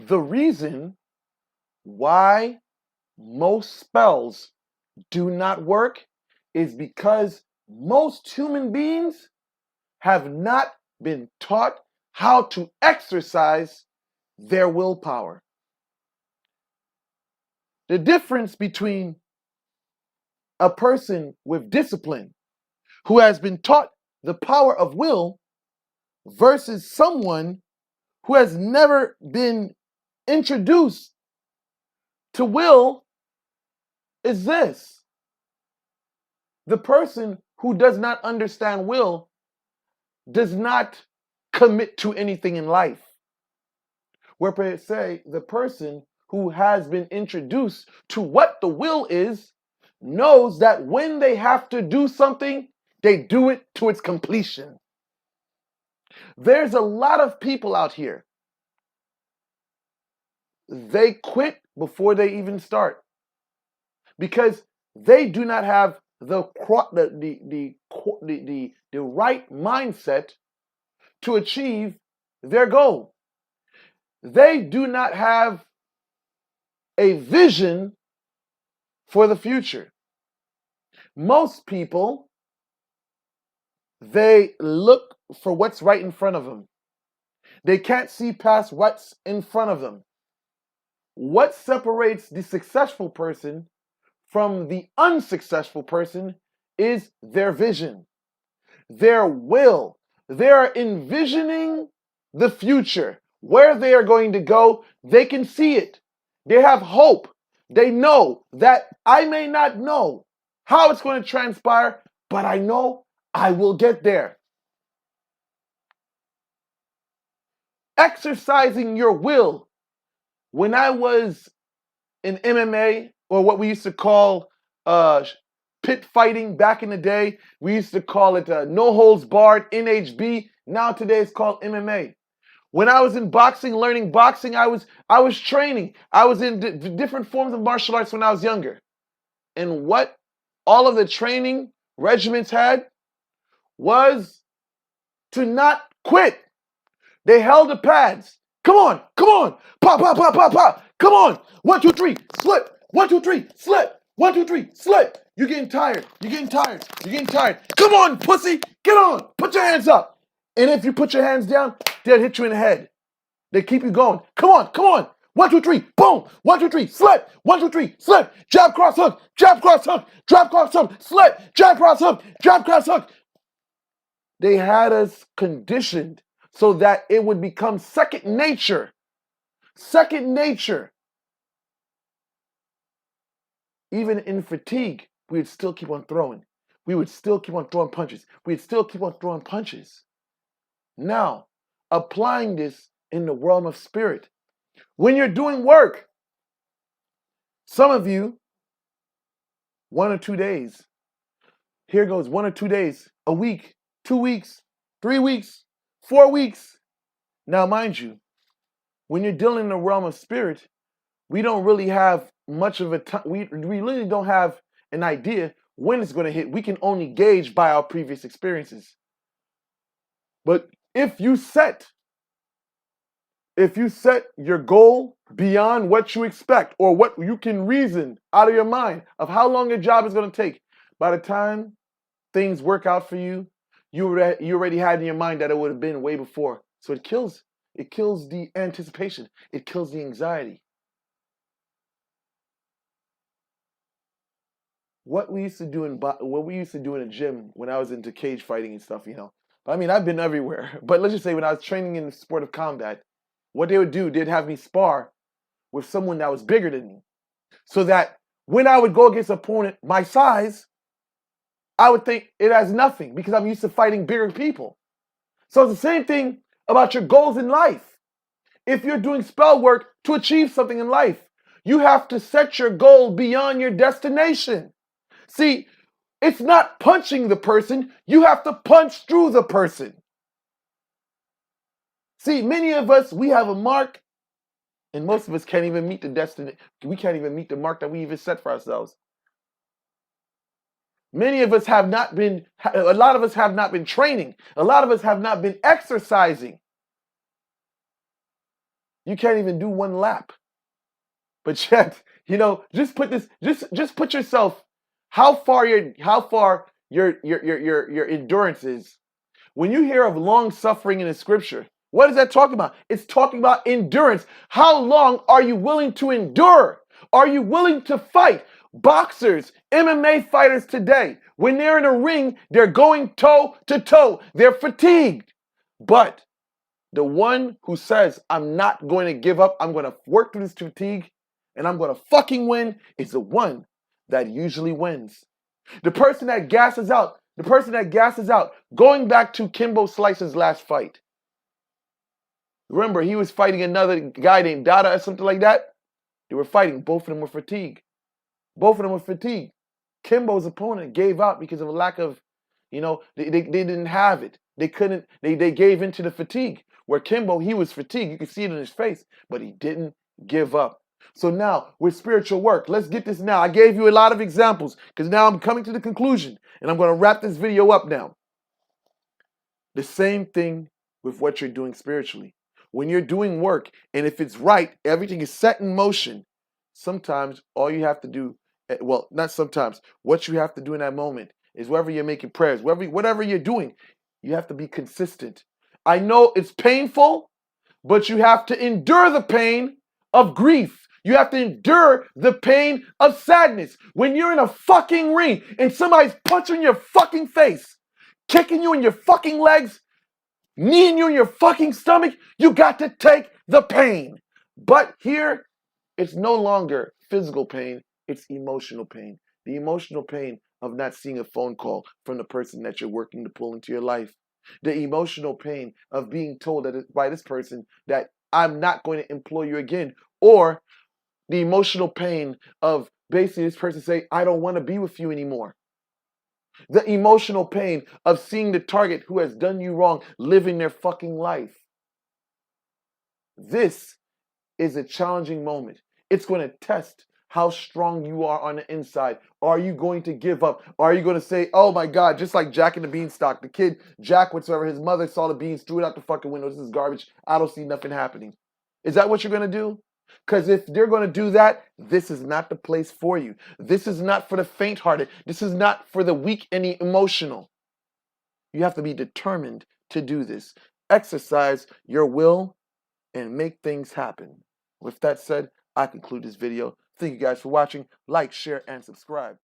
The reason why most spells do not work is because most human beings have not been taught how to exercise their willpower. The difference between a person with discipline who has been taught the power of will versus someone who has never been introduced to will is this. The person who does not understand will does not commit to anything in life. Where per se, the person who has been introduced to what the will is knows that when they have to do something, they do it to its completion. There's a lot of people out here. They quit before they even start because they do not have the right mindset to achieve their goal. They do not have a vision for the future. Most people, they look for what's right in front of them. They can't see past what's in front of them. What separates the successful person from the unsuccessful person is their vision, their will. They are envisioning the future, where they are going to go. They can see it. They have hope. They know that I may not know how it's going to transpire, but I know I will get there. Exercising your will. When I was in MMA, or what we used to call pit fighting back in the day, we used to call it no holds barred, NHB. Now today it's called MMA. When I was in boxing, learning boxing, I was training. I was in different forms of martial arts when I was younger. And what all of the training regiments had was to not quit. They held the pads. Come on, pop, pop, pop, pop, pop. Come on, 1, 2, 3, slip. 1, 2, 3, slip. 1, 2, 3, slip. You're getting tired. You're getting tired. You're getting tired. Come on, pussy. Get on. Put your hands up. And if you put your hands down, they'll hit you in the head. They keep you going. Come on. 1, 2, 3, boom. 1, 2, 3, slip. 1, 2, 3, slip. Jab, cross, hook. Jab, cross, hook. Jab, cross, hook. Slip. Jab, cross, hook. Jab, cross, hook. They had us conditioned so that it would become second nature. Second nature. Even in fatigue, we would still keep on throwing. We would still keep on throwing punches. We'd still keep on throwing punches. Now, applying this in the realm of spirit. When you're doing work, some of you, 1 or 2 days. Here goes 1 or 2 days, a week, 2 weeks, 3 weeks, 4 weeks. Now, mind you, when you're dealing in the realm of spirit, we don't really have much of a time. We really don't have an idea when it's going to hit. We can only gauge by our previous experiences. But if you set your goal beyond what you expect or what you can reason out of your mind of how long your job is going to take, by the time things work out for you, you already had in your mind that it would have been way before. So it kills the anticipation. It kills the anxiety. What we used to do in a gym when I was into cage fighting and stuff, I mean, I've been everywhere. But let's just say when I was training in the sport of combat, what they would do, they'd have me spar with someone that was bigger than me. So that when I would go against an opponent my size, I would think it has nothing because I'm used to fighting bigger people. So it's the same thing about your goals in life. If you're doing spell work to achieve something in life, you have to set your goal beyond your destination. See, it's not punching the person. You have to punch through the person. See, many of us, we have a mark, and most of us can't even meet the destiny. We can't even meet the mark that we even set for ourselves. Many of us have not been, a lot of us have not been training. A lot of us have not been exercising. You can't even do one lap. But yet, just put yourself how far your endurance is. When you hear of long suffering in the scripture, what is that talking about? It's talking about endurance. How long are you willing to endure? Are you willing to fight? Boxers, MMA fighters today, when they're in a ring, they're going toe to toe. They're fatigued. But the one who says, I'm not going to give up, I'm going to work through this fatigue, and I'm going to fucking win, is the one that usually wins. The person that gasses out, going back to Kimbo Slice's last fight. Remember, he was fighting another guy named Dada or something like that. They were fighting. Both of them were fatigued. Kimbo's opponent gave out because of a lack of, they didn't have it. They couldn't, they gave into the fatigue. Where Kimbo, he was fatigued. You could see it in his face, but he didn't give up. So now, with spiritual work, let's get this now. I gave you a lot of examples because now I'm coming to the conclusion and I'm going to wrap this video up now. The same thing with what you're doing spiritually. When you're doing work and if it's right, everything is set in motion. Sometimes all you have to do, well, not sometimes, what you have to do in that moment is wherever you're making prayers, whatever you're doing, you have to be consistent. I know it's painful, but you have to endure the pain of grief. You have to endure the pain of sadness. When you're in a fucking ring and somebody's punching your fucking face, kicking you in your fucking legs, kneeing you in your fucking stomach, you got to take the pain. But here, it's no longer physical pain, it's emotional pain. The emotional pain of not seeing a phone call from the person that you're working to pull into your life. The emotional pain of being told that by this person that I'm not going to employ you again. Or the emotional pain of basically this person saying, I don't want to be with you anymore. The emotional pain of seeing the target who has done you wrong living their fucking life. This is a challenging moment. It's going to test how strong you are on the inside. Are you going to give up? Are you going to say, oh my God, just like Jack and the Beanstalk, the kid, Jack whatsoever, his mother saw the beans, threw it out the fucking window. This is garbage. I don't see nothing happening. Is that what you're going to do? Because if they're going to do that, this is not the place for you. This is not for the faint-hearted. This is not for the weak and the emotional. You have to be determined to do this. Exercise your will and make things happen. With that said, I conclude this video. Thank you guys for watching. Like, share, and subscribe.